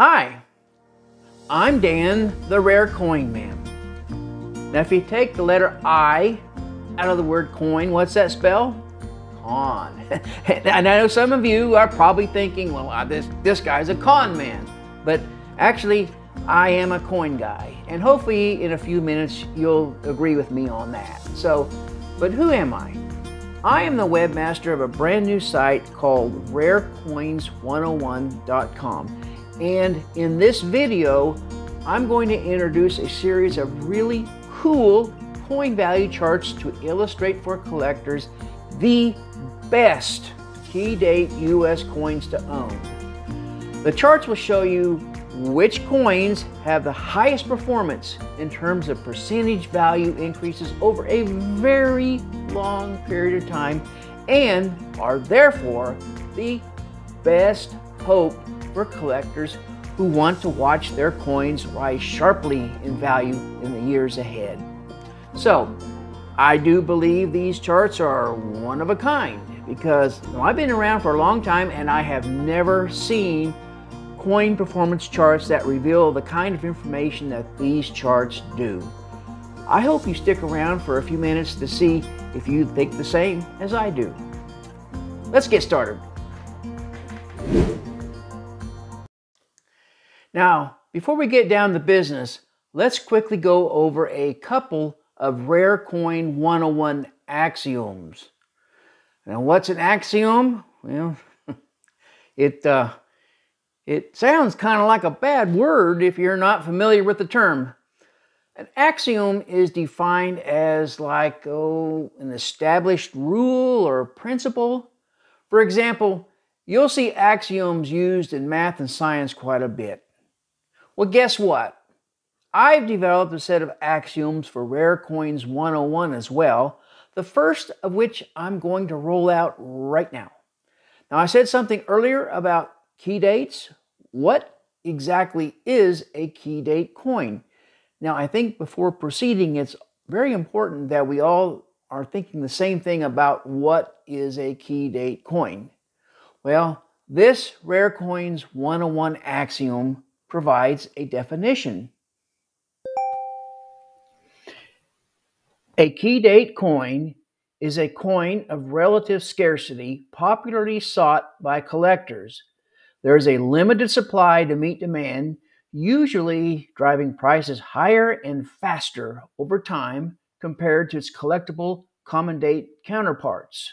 Hi, I'm Dan, the Rare Coin Man. Now if you take the letter I out of the word coin, what's that spell? Con. And I know some of you are probably thinking, well, this guy's a con man. But actually, I am a coin guy. And hopefully in a few minutes, you'll agree with me on that. But who am I? I am the webmaster of a brand new site called rarecoins101.com. And in this video, I'm going to introduce a series of really cool coin value charts to illustrate for collectors the best Key Date U.S. coins to own. The charts will show you which coins have the highest performance in terms of percentage value increases over a very long period of time and are therefore the best hope for collectors who want to watch their coins rise sharply in value in the years ahead. So, I do believe these charts are one of a kind because I've been around for a long time and I have never seen coin performance charts that reveal the kind of information that these charts do. I hope you stick around for a few minutes to see if you think the same as I do. Let's get started. Now, before we get down to business, let's quickly go over a couple of Rare Coin 101 axioms. Now, what's an axiom? Well, it sounds kind of like a bad word if you're not familiar with the term. An axiom is defined as like, an established rule or principle. For example, you'll see axioms used in math and science quite a bit. Well, guess what? I've developed a set of axioms for Rare Coins 101 as well, the first of which I'm going to roll out right now. Now, I said something earlier about key dates. What exactly is a key date coin? Now, I think before proceeding, it's very important that we all are thinking the same thing about what is a key date coin. Well, this Rare Coins 101 axiom provides a definition. A key date coin is a coin of relative scarcity popularly sought by collectors. There is a limited supply to meet demand, usually driving prices higher and faster over time compared to its collectible common date counterparts.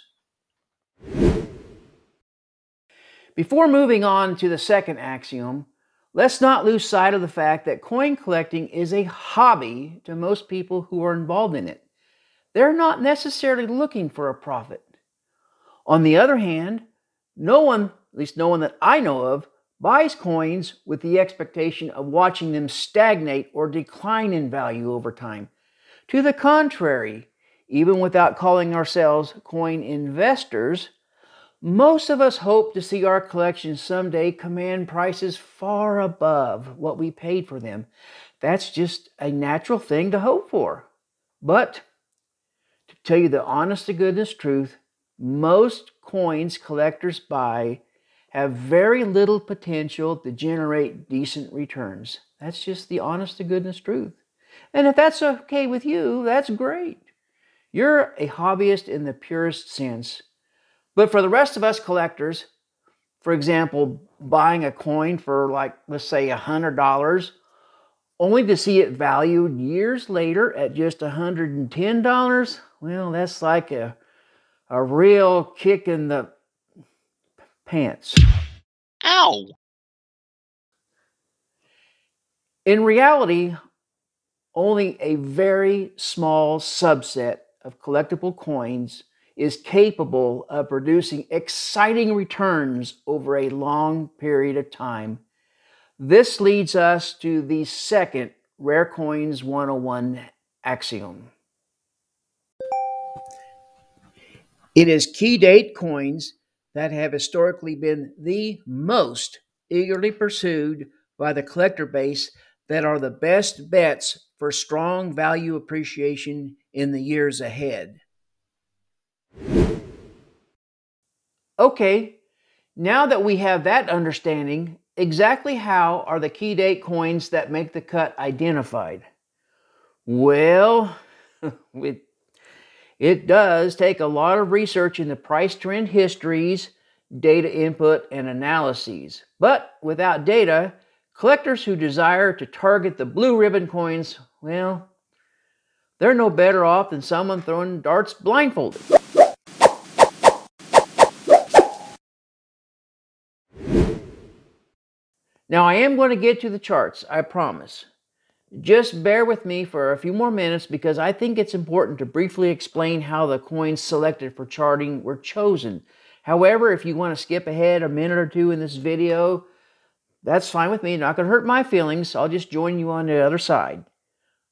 Before moving on to the second axiom, let's not lose sight of the fact that coin collecting is a hobby to most people who are involved in it. They're not necessarily looking for a profit. On the other hand, no one, at least no one that I know of, buys coins with the expectation of watching them stagnate or decline in value over time. To the contrary, even without calling ourselves coin investors, most of us hope to see our collection someday command prices far above what we paid for them. That's just a natural thing to hope for. But to tell you the honest to goodness truth, most coins collectors buy have very little potential to generate decent returns. That's just the honest to goodness truth. And if that's okay with you, that's great. You're a hobbyist in the purest sense. But for the rest of us collectors, for example, buying a coin for let's say $100, only to see it valued years later at just $110, well, that's like a real kick in the pants. Ow! In reality, only a very small subset of collectible coins is capable of producing exciting returns over a long period of time. This leads us to the second Rare Coins 101 axiom. It is key date coins that have historically been the most eagerly pursued by the collector base that are the best bets for strong value appreciation in the years ahead. Okay, now that we have that understanding, exactly how are the key date coins that make the cut identified? Well, it does take a lot of research into price trend histories, data input, and analyses. But without data, collectors who desire to target the blue ribbon coins, well, they're no better off than someone throwing darts blindfolded. Now, I am going to get to the charts, I promise. Just bear with me for a few more minutes because I think it's important to briefly explain how the coins selected for charting were chosen. However, if you want to skip ahead a minute or two in this video, that's fine with me. Not going to hurt my feelings. I'll just join you on the other side.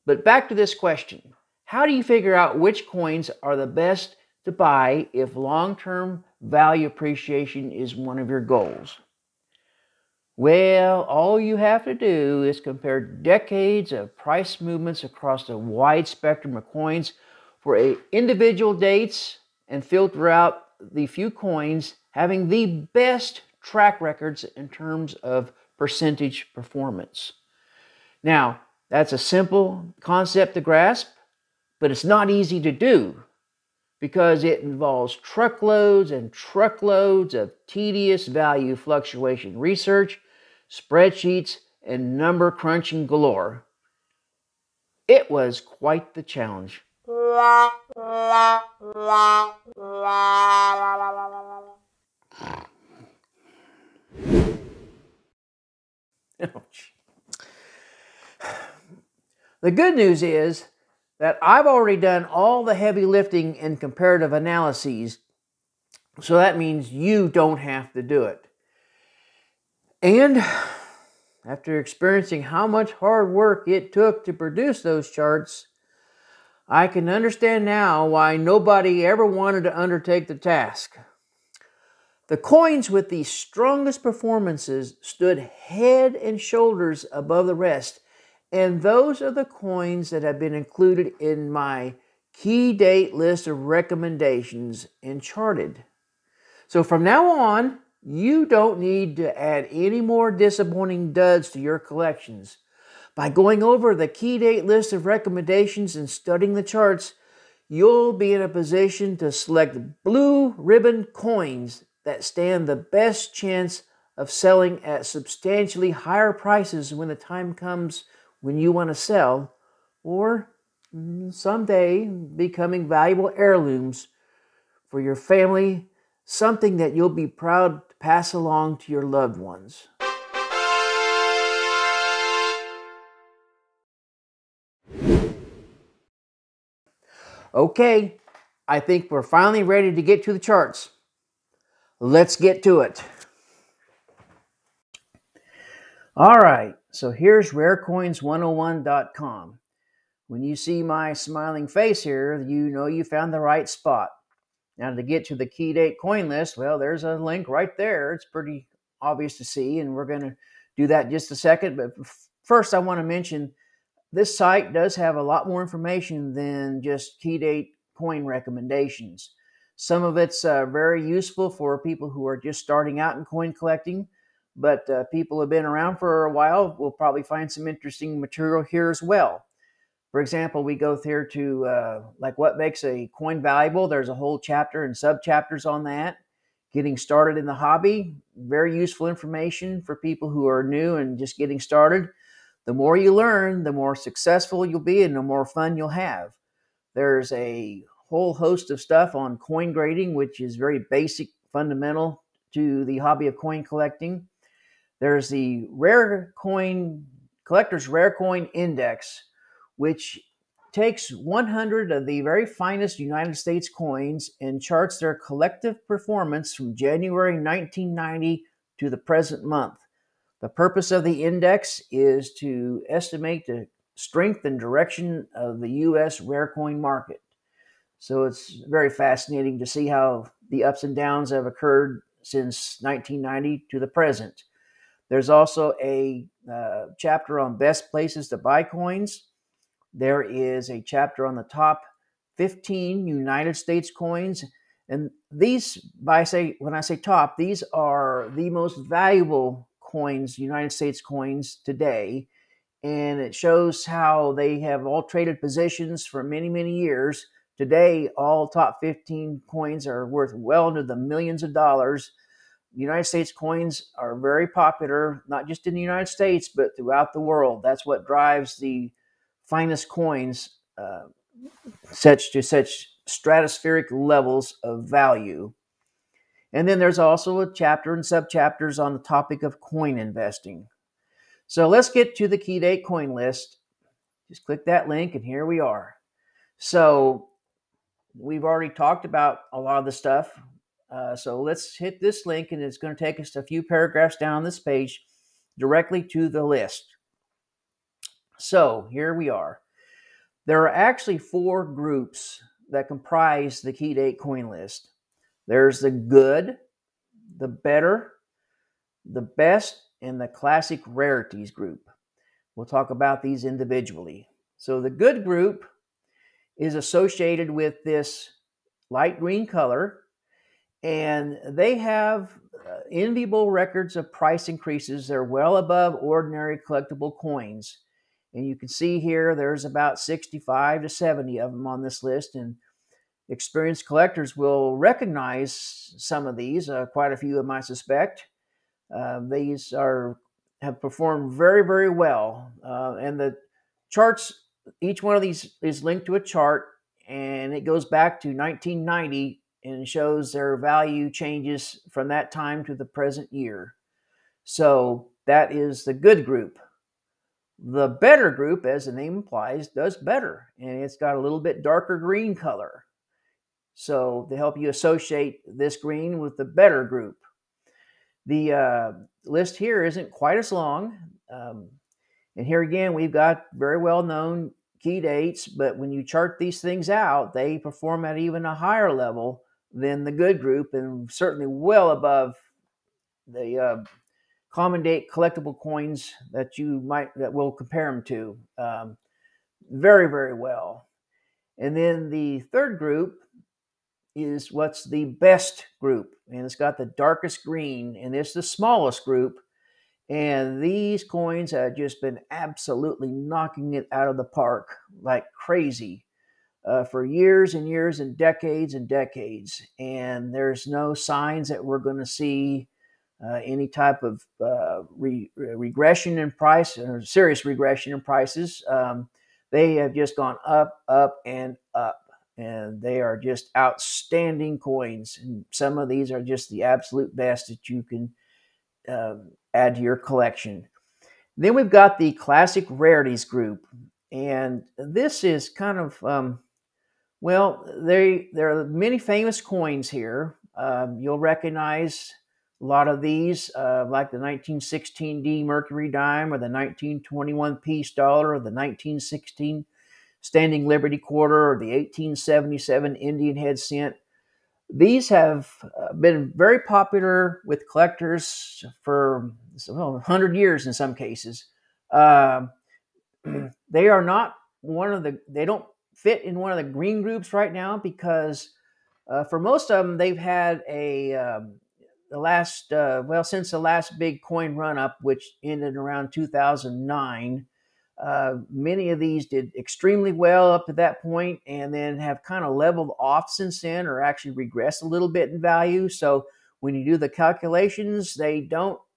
But back to this question. How do you figure out which coins are the best to buy if long-term value appreciation is one of your goals? Well, all you have to do is compare decades of price movements across a wide spectrum of coins for individual dates and filter out the few coins having the best track records in terms of percentage performance. Now, that's a simple concept to grasp, but it's not easy to do because it involves truckloads and truckloads of tedious value fluctuation research, spreadsheets, and number crunching galore. It was quite the challenge. The good news is that I've already done all the heavy lifting and comparative analyses, so that means you don't have to do it. And after experiencing how much hard work it took to produce those charts, I can understand now why nobody ever wanted to undertake the task. The coins with the strongest performances stood head and shoulders above the rest, and those are the coins that have been included in my key date list of recommendations and charted. So from now on, you don't need to add any more disappointing duds to your collections. By going over the key date list of recommendations and studying the charts, you'll be in a position to select blue ribbon coins that stand the best chance of selling at substantially higher prices when the time comes when you want to sell, or someday becoming valuable heirlooms for your family, something that you'll be proud to pass along to your loved ones. Okay, I think we're finally ready to get to the charts. Let's get to it. All right, so here's rarecoins101.com. When you see my smiling face here, you know you found the right spot. Now to get to the key date coin list, well, there's a link right there. It's pretty obvious to see, and we're going to do that in just a second. But first, I want to mention this site does have a lot more information than just key date coin recommendations. Some of it's very useful for people who are just starting out in coin collecting, but people who have been around for a while will probably find some interesting material here as well. For example, we go here to like what makes a coin valuable. There's a whole chapter and sub-chapters on that. Getting started in the hobby, very useful information for people who are new and just getting started. The more you learn, the more successful you'll be and the more fun you'll have. There's a whole host of stuff on coin grading, which is very basic, fundamental to the hobby of coin collecting. There's the Collector's Rare Coin Index, which takes 100 of the very finest United States coins and charts their collective performance from January 1990 to the present month. The purpose of the index is to estimate the strength and direction of the U.S. rare coin market. So it's very fascinating to see how the ups and downs have occurred since 1990 to the present. There's also a chapter on best places to buy coins. There is a chapter on the top 15 United States coins. And these, when I say top, these are the most valuable coins, United States coins today, and it shows how they have all traded positions for many, many years. Today, all top 15 coins are worth well into the millions of dollars. United States coins are very popular, not just in the United States, but throughout the world. That's what drives the finest coins such stratospheric levels of value. And then there's also a chapter and subchapters on the topic of coin investing. So let's get to the Key Date coin list. Just click that link and here we are. So we've already talked about a lot of the stuff. So let's hit this link and it's going to take us a few paragraphs down this page directly to the list. So here we are. There are actually 4 groups that comprise the Key Date coin list. There's the good, the better, the best, and the classic rarities group. We'll talk about these individually. So the good group is associated with this light green color, and they have enviable records of price increases. They're well above ordinary collectible coins. And you can see here there's about 65 to 70 of them on this list, and experienced collectors will recognize some of these, quite a few of them I suspect. These have performed very, very well. And the charts, each one of these is linked to a chart, and it goes back to 1990 and shows their value changes from that time to the present year. So that is the good group. The better group, as the name implies, does better, and it's got a little bit darker green color. So to help you associate this green with the better group. The list here isn't quite as long. And here again, we've got very well-known key dates, but when you chart these things out, they perform at even a higher level than the good group, and certainly well above the common date collectible coins that we'll compare them to. Very, very well. And then the third group is what's the best group, and it's got the darkest green, and it's the smallest group. And these coins have just been absolutely knocking it out of the park like crazy for years and years and decades and decades. And there's no signs that we're going to see any type of regression in price or serious regression in prices. They have just gone up, up, and up. And they are just outstanding coins. And some of these are just the absolute best that you can add to your collection. Then we've got the classic rarities group. And this is kind of, there are many famous coins here. You'll recognize a lot of these, like the 1916 D Mercury dime, or the 1921 Peace dollar, or the 1916 Standing Liberty quarter, or the 1877 Indian head cent. These have been very popular with collectors for 100 years in some cases. They are not they don't fit in one of the green groups right now because for most of them, they've had since the last big coin run up, which ended around 2009. Many of these did extremely well up to that point and then have kind of leveled off since then, or actually regressed a little bit in value. So when you do the calculations,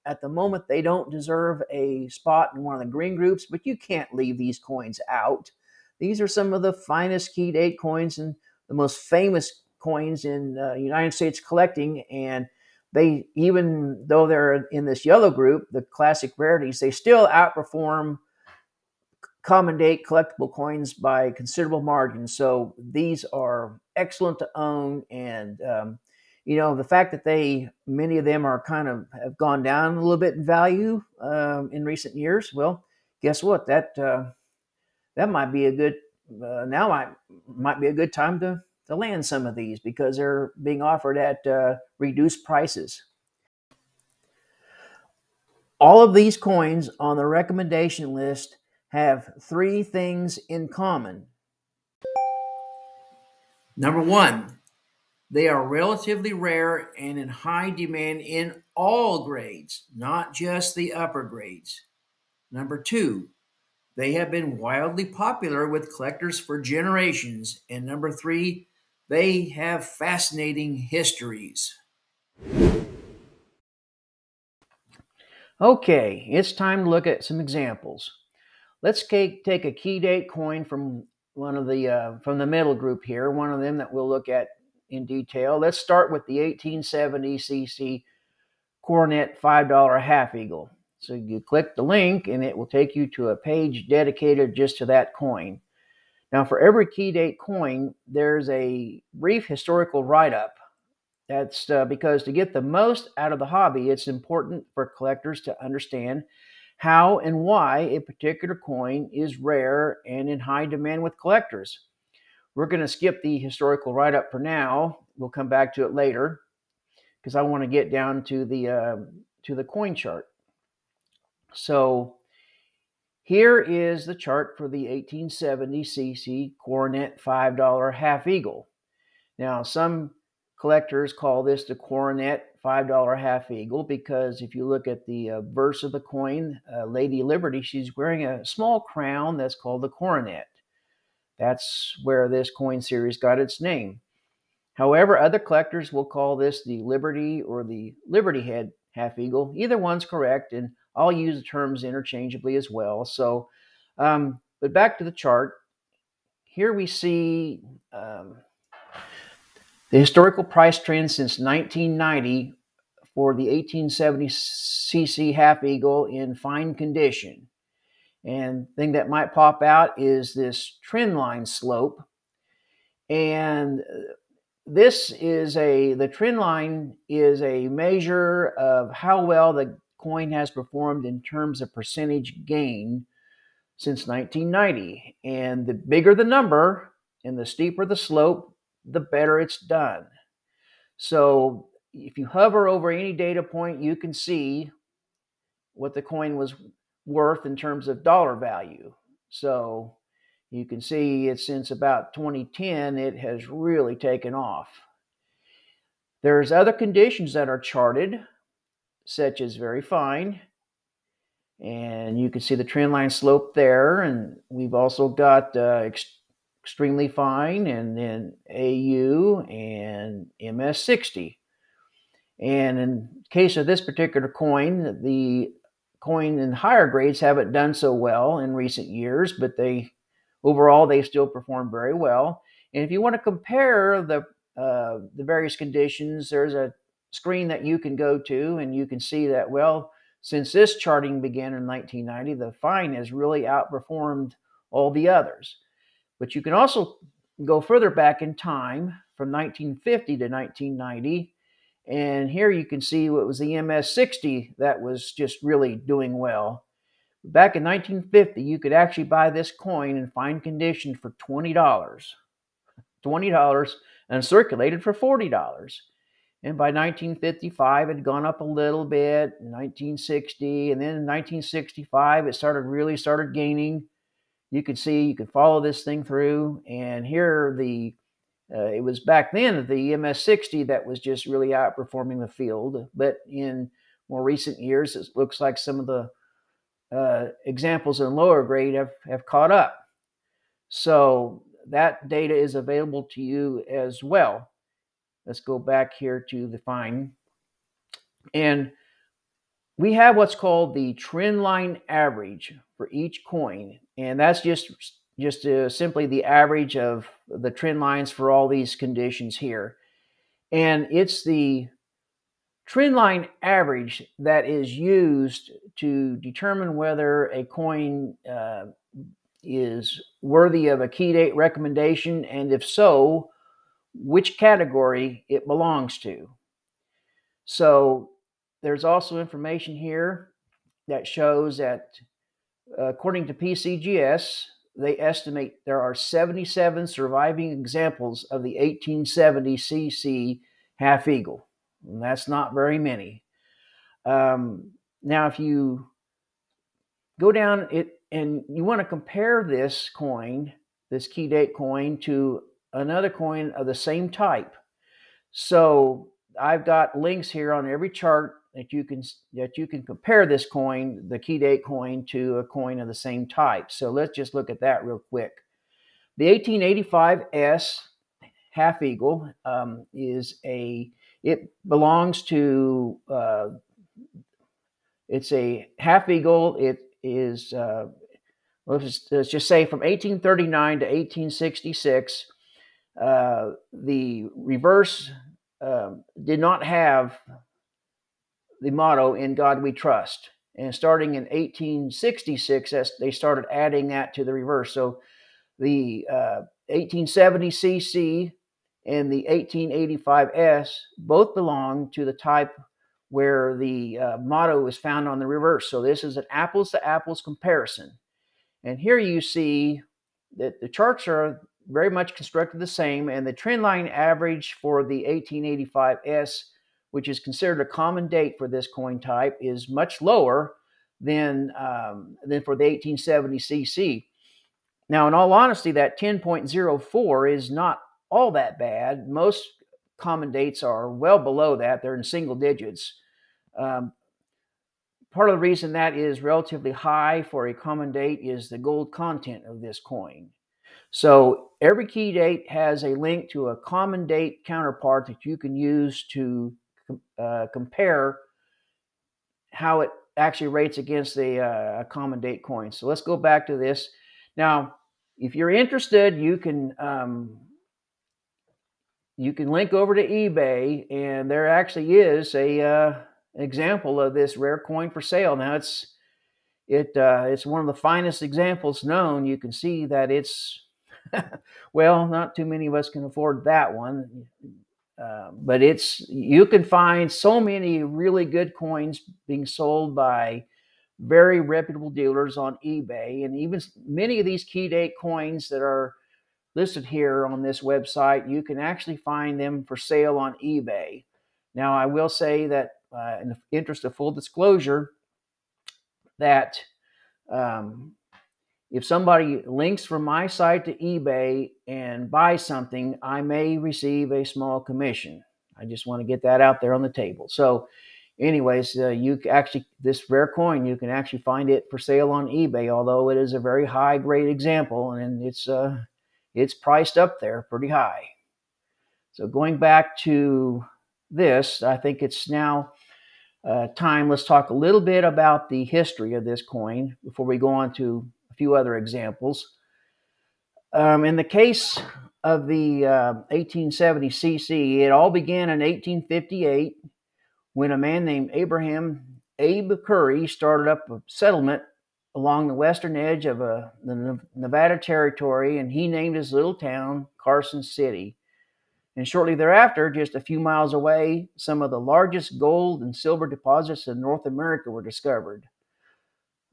at the moment, they don't deserve a spot in one of the green groups, but you can't leave these coins out. These are some of the finest key date coins and the most famous coins in United States collecting. And they, even though they're in this yellow group, the classic rarities, they still outperform common date collectible coins by considerable margin. So these are excellent to own. And, the fact that many of them are have gone down a little bit in value in recent years. Well, guess what? That might be a good, might be a good time to land some of these because they're being offered at reduced prices. All of these coins on the recommendation list have 3 things in common. Number 1, They are relatively rare and in high demand in all grades, not just the upper grades. Number two, they have been wildly popular with collectors for generations. And number three, they have fascinating histories. Okay, it's time to look at some examples. Let's take a key date coin from one of the from the middle group here, one of them that we'll look at in detail. Let's start with the 1870 cc Coronet $5 half eagle. So you click the link and it will take you to a page dedicated just to that coin. Now, for every key date coin, there's a brief historical write-up. That's because to get the most out of the hobby, it's important for collectors to understand how and why a particular coin is rare and in high demand with collectors. We're going to skip the historical write-up for now. We'll come back to it later because I want to get down to the coin chart. So here is the chart for the 1870 cc Coronet $5 half eagle. Now, some collectors call this the Coronet $5 half eagle because if you look at the verse of the coin, Lady Liberty, she's wearing a small crown that's called the coronet. That's where this coin series got its name. However, other collectors will call this the Liberty or the Liberty Head half eagle. Either one's correct, and I'll use the terms interchangeably as well. So, but back to the chart. Here we see the historical price trend since 1990 for the 1870 cc half eagle in fine condition. And the thing that might pop out is this trend line slope. And the trend line is a measure of how well the coin has performed in terms of percentage gain since 1990. And the bigger the number and the steeper the slope, the better it's done. So if you hover over any data point, you can see what the coin was worth in terms of dollar value. So you can see it's since about 2010, it has really taken off. There's other conditions that are charted, such as very fine. And you can see the trend line slope there. And we've also got extremely fine and then AU and MS60. And in case of this particular coin, the coin in higher grades haven't done so well in recent years, but overall they still perform very well. And if you want to compare the various conditions, there's a screen that you can go to and you can see that, well, since this charting began in 1990, the fine has really outperformed all the others. But you can also go further back in time from 1950 to 1990. And here you can see what was the MS60 that was just really doing well. Back in 1950, you could actually buy this coin in fine condition for $20. $20 and circulated for $40. And by 1955, it had gone up a little bit, in 1960, and then in 1965, it really started gaining. You can see, you can follow this thing through, and here it was back then the MS60 that was just really outperforming the field. But in more recent years, it looks like some of the examples in lower grade have caught up. So that data is available to you as well. Let's go back here to the fine. And we have what's called the trend line average for each coin. And that's just simply the average of the trend lines for all these conditions here. And it's the trend line average that is used to determine whether a coin is worthy of a key date recommendation, and if so, which category it belongs to. So there's also information here that shows that according to PCGS, they estimate there are 77 surviving examples of the 1870 cc half eagle. And that's not very many. Now, if you go down it and you want to compare this coin, this key date coin, to another coin of the same type, So I've got links here on every chart that you can compare this coin, the Key Date coin, to a coin of the same type. So let's just look at that real quick. The 1885 S half eagle it belongs to it's a half eagle. It is let's just say from 1839 to 1866. The reverse did not have the motto "In God We Trust," and starting in 1866, they started adding that to the reverse. So the 1870 CC and the 1885 S both belong to the type where the motto is found on the reverse. So this is an apples to apples comparison. And here you see that the charts are very much constructed the same, and the trend line average for the 1885 S, which is considered a common date for this coin type, is much lower than for the 1870 CC. Now, in all honesty, that 10.04 is not all that bad. Most common dates are well below that. They're in single digits. Part of the reason that is relatively high for a common date is the gold content of this coin. So every key date has a link to a common date counterpart that you can use to compare how it actually rates against a common date coin. So let's go back to this. Now, if you're interested, you can link over to eBay, and there actually is a example of this rare coin for sale. Now it's one of the finest examples known. You can see that it's well, not too many of us can afford that one, but you can find so many really good coins being sold by very reputable dealers on eBay, and even many of these key date coins that are listed here on this website, you can actually find them for sale on eBay. Now, I will say that in the interest of full disclosure, that if somebody links from my site to eBay and buys something, I may receive a small commission. I just want to get that out there on the table. So anyways, this rare coin, you can actually find it for sale on eBay, although it is a very high grade example, and it's priced up there pretty high. So going back to this, I think it's now time. Let's talk a little bit about the history of this coin before we go on to a few other examples. In the case of the 1870 CC, it all began in 1858 when a man named Abe Curry started up a settlement along the western edge of the Nevada territory, and he named his little town Carson City. And shortly thereafter, just a few miles away, some of the largest gold and silver deposits in North America were discovered.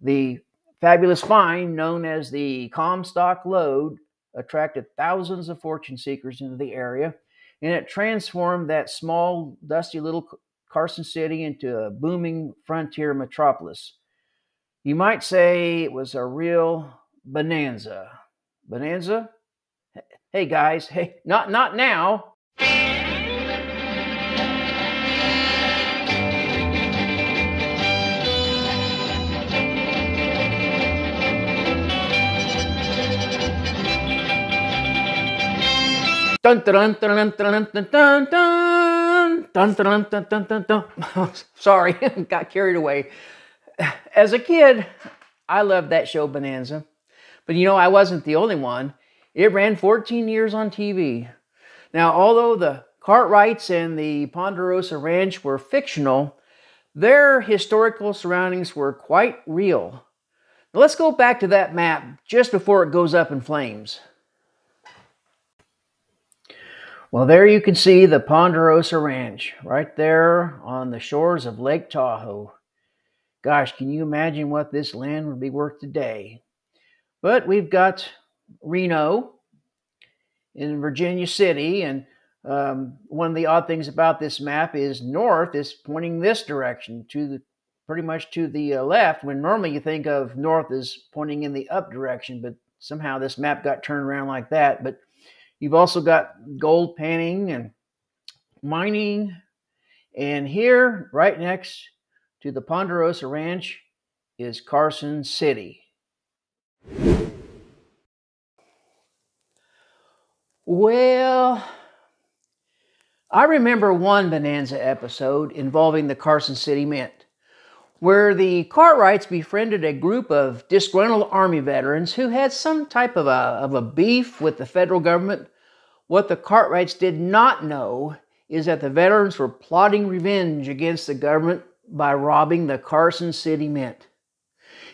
The fabulous find, known as the Comstock Lode, attracted thousands of fortune seekers into the area, and it transformed that small, dusty little Carson City into a booming frontier metropolis. You might say it was a real bonanza. Bonanza? Hey guys, hey, not now. Dun dun dun dun dun dun dun dun dun dun dun dun dun. Sorry, got carried away. As a kid, I loved that show Bonanza, but I wasn't the only one. It ran 14 years on TV. Now, although the Cartwrights and the Ponderosa Ranch were fictional, their historical surroundings were quite real. Now, let's go back to that map just before it goes up in flames. Well, there you can see the Ponderosa Ranch right there on the shores of Lake Tahoe. Gosh, can you imagine what this land would be worth today? But we've got Reno in Virginia City, and one of the odd things about this map is north is pointing this direction pretty much to the left, when normally you think of north as pointing in the up direction, but somehow this map got turned around like that. But you've also got gold panning and mining. And here, right next to the Ponderosa Ranch, is Carson City. Well, I remember one Bonanza episode involving the Carson City Mint, where the Cartwrights befriended a group of disgruntled Army veterans who had some type of a beef with the federal government. What the Cartwrights did not know is that the veterans were plotting revenge against the government by robbing the Carson City Mint.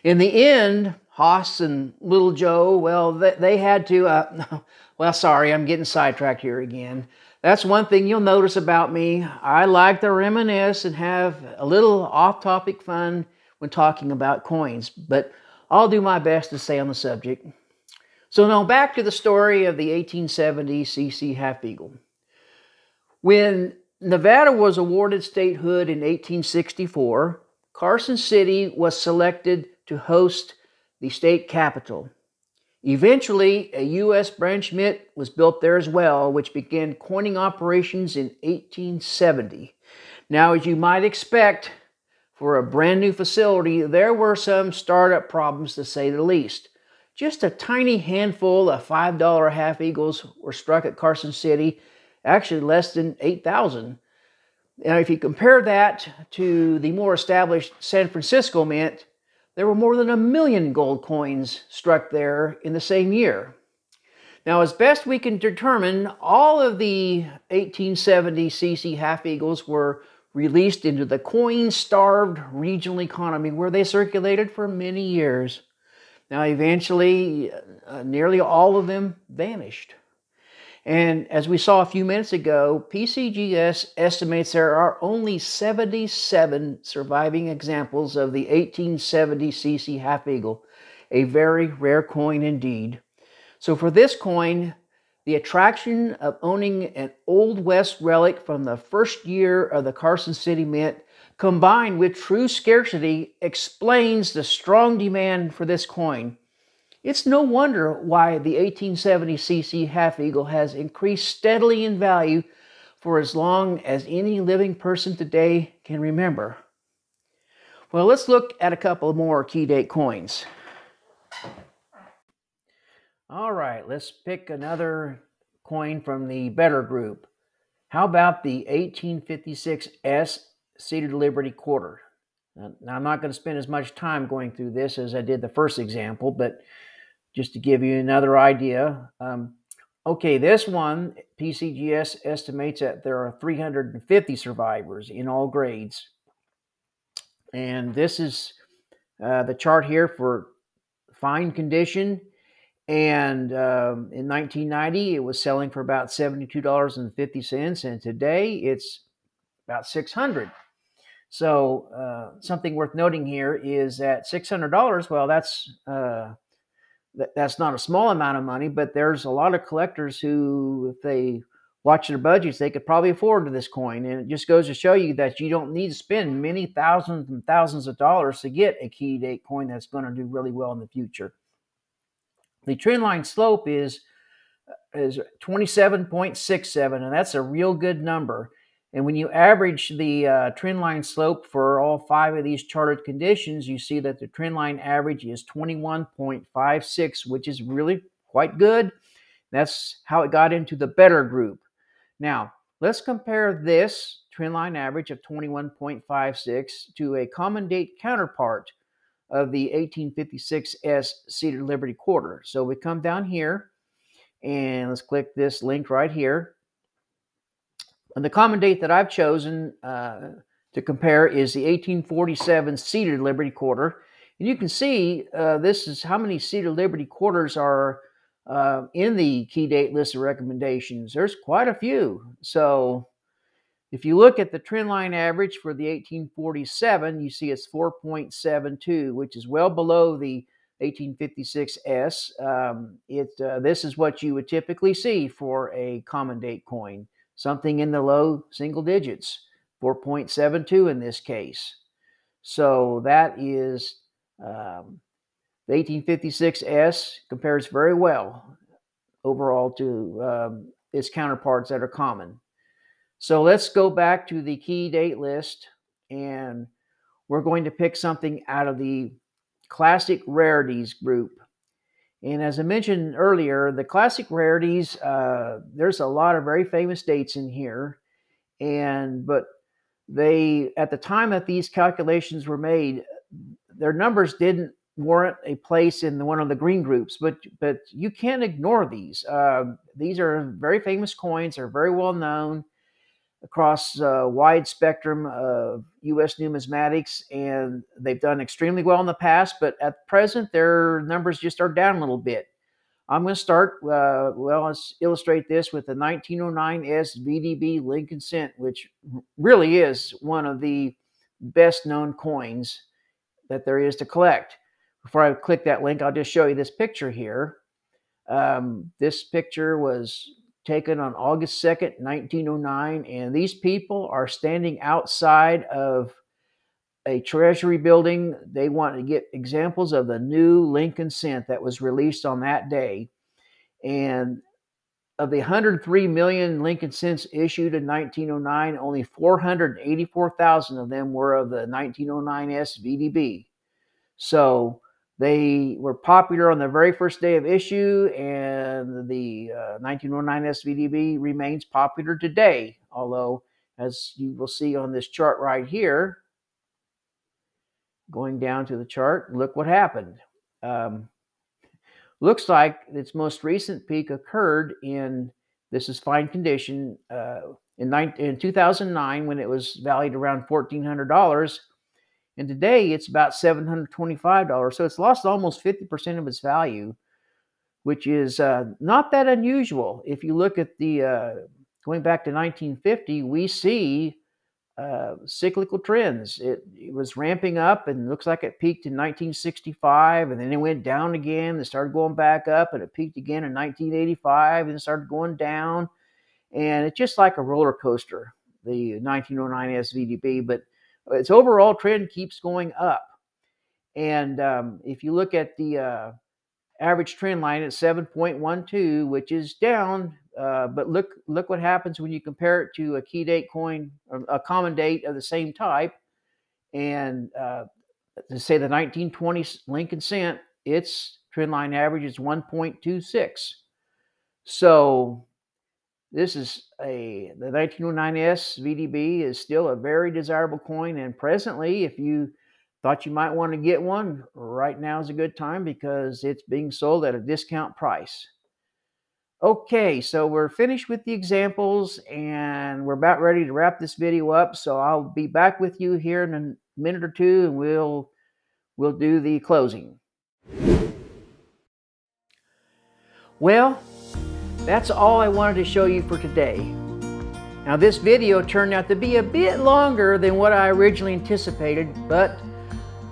In the end, Hoss and Little Joe, well, they had to, well, sorry, I'm getting sidetracked here again. That's one thing you'll notice about me. I like to reminisce and have a little off-topic fun when talking about coins, but I'll do my best to stay on the subject. So now back to the story of the 1870 CC Half Eagle. When Nevada was awarded statehood in 1864, Carson City was selected to host the state capital. Eventually, a U.S. branch mint was built there as well, which began coining operations in 1870. Now, as you might expect, for a brand new facility, there were some startup problems to say the least. Just a tiny handful of $5 half eagles were struck at Carson City, actually less than 8,000. Now, if you compare that to the more established San Francisco Mint, there were more than 1 million gold coins struck there in the same year. Now, as best we can determine, all of the 1870 CC half eagles were released into the coin-starved regional economy where they circulated for many years. Now, eventually, nearly all of them vanished. And as we saw a few minutes ago, PCGS estimates there are only 77 surviving examples of the 1870 CC half eagle, a very rare coin indeed. So for this coin, the attraction of owning an Old West relic from the first year of the Carson City Mint, combined with true scarcity, explains the strong demand for this coin. It's no wonder why the 1870 CC half eagle has increased steadily in value for as long as any living person today can remember. Well, let's look at a couple more key date coins. All right, let's pick another coin from the better group. How about the 1856 S Seated Liberty quarter? Now, I'm not going to spend as much time going through this as I did the first example, but just to give you another idea. Okay, this one, PCGS estimates that there are 350 survivors in all grades. And this is the chart here for fine condition. And in 1990, it was selling for about $72.50. And today, it's about $600. So something worth noting here is that $600, well, that's not a small amount of money, but there's a lot of collectors who, if they watch their budgets, they could probably afford this coin. And it just goes to show you that you don't need to spend many thousands and thousands of dollars to get a key date coin that's going to do really well in the future. The trendline slope is 27.67, and that's a real good number. And when you average the trendline slope for all 5 of these charted conditions, you see that the trendline average is 21.56, which is really quite good. That's how it got into the better group. Now, let's compare this trendline average of 21.56 to a common date counterpart of the 1856 S Seated Liberty quarter. So we come down here, and let's click this link right here. And the common date that I've chosen to compare is the 1847 Seated Liberty quarter. And you can see this is how many Seated Liberty quarters are in the key date list of recommendations. There's quite a few. So if you look at the trendline average for the 1847, you see it's 4.72, which is well below the 1856 S. This is what you would typically see for a common date coin. Something in the low single digits, 4.72 in this case. So that is the 1856 S compares very well overall to its counterparts that are common. So let's go back to the key date list, and we're going to pick something out of the classic rarities group. And as I mentioned earlier, the classic rarities, there's a lot of very famous dates in here, but they, at the time that these calculations were made, their numbers didn't warrant a place in one of the green groups, but you can't ignore these. These are very famous coins, are very well known across a wide spectrum of U.S. numismatics, and they've done extremely well in the past, but at present their numbers just are down a little bit. I'm going to start, let's illustrate this with the 1909 SVDB Lincoln cent, which really is one of the best known coins that there is to collect. Before I click that link, I'll just show you this picture here. This picture was taken on August 2nd, 1909, and these people are standing outside of a treasury building. They want to get examples of the new Lincoln cent that was released on that day. And of the 103 million Lincoln cents issued in 1909, only 484,000 of them were of the 1909 SVDB. So they were popular on the very first day of issue, and the 1909 SVDB remains popular today. Although, as you will see on this chart right here, going down to the chart, look what happened. Looks like its most recent peak occurred in, this is fine condition, in 2009, when it was valued around $1,400. And today it's about $725. So it's lost almost 50% of its value, which is not that unusual. If you look at the, going back to 1950, we see cyclical trends. It was ramping up, and looks like it peaked in 1965, and then it went down again and started going back up, and it peaked again in 1985 and started going down. And it's just like a roller coaster, the 1909 SVDB, but its overall trend keeps going up. And if you look at the average trend line at 7.12, which is down, but look what happens when you compare it to a key date coin, or a common date of the same type. And to say the 1920 Lincoln cent, its trend line average is 1.26. So this is the 1909 SVDB is still a very desirable coin, and presently, if you thought you might want to get one, right now is a good time because it's being sold at a discount price. Okay, so we're finished with the examples, and we're about ready to wrap this video up. So I'll be back with you here in a minute or two, and we'll do the closing. Well, that's all I wanted to show you for today. Now, this video turned out to be a bit longer than what I originally anticipated, but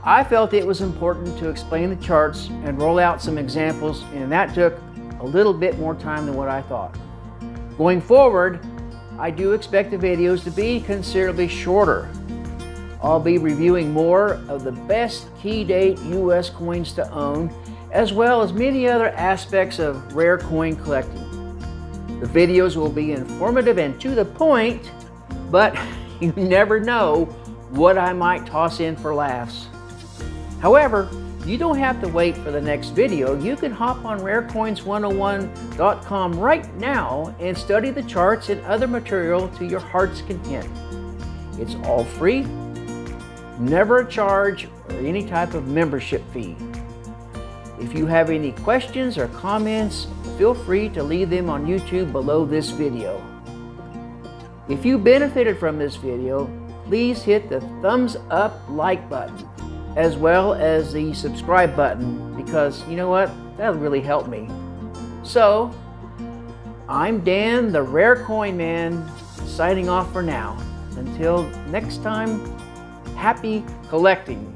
I felt it was important to explain the charts and roll out some examples, and that took a little bit more time than what I thought. Going forward, I do expect the videos to be considerably shorter. I'll be reviewing more of the best Key Date U.S. coins to own, as well as many other aspects of rare coin collecting. The videos will be informative and to the point, but you never know what I might toss in for laughs. However, you don't have to wait for the next video. You can hop on rarecoins101.com right now and study the charts and other material to your heart's content. It's all free, never a charge or any type of membership fee. If you have any questions or comments, feel free to leave them on YouTube below this video. If you benefited from this video, please hit the thumbs up like button, as well as the subscribe button, because you know what? That'll really help me. So, I'm Dan, the Rare Coin Man, signing off for now. Until next time, happy collecting.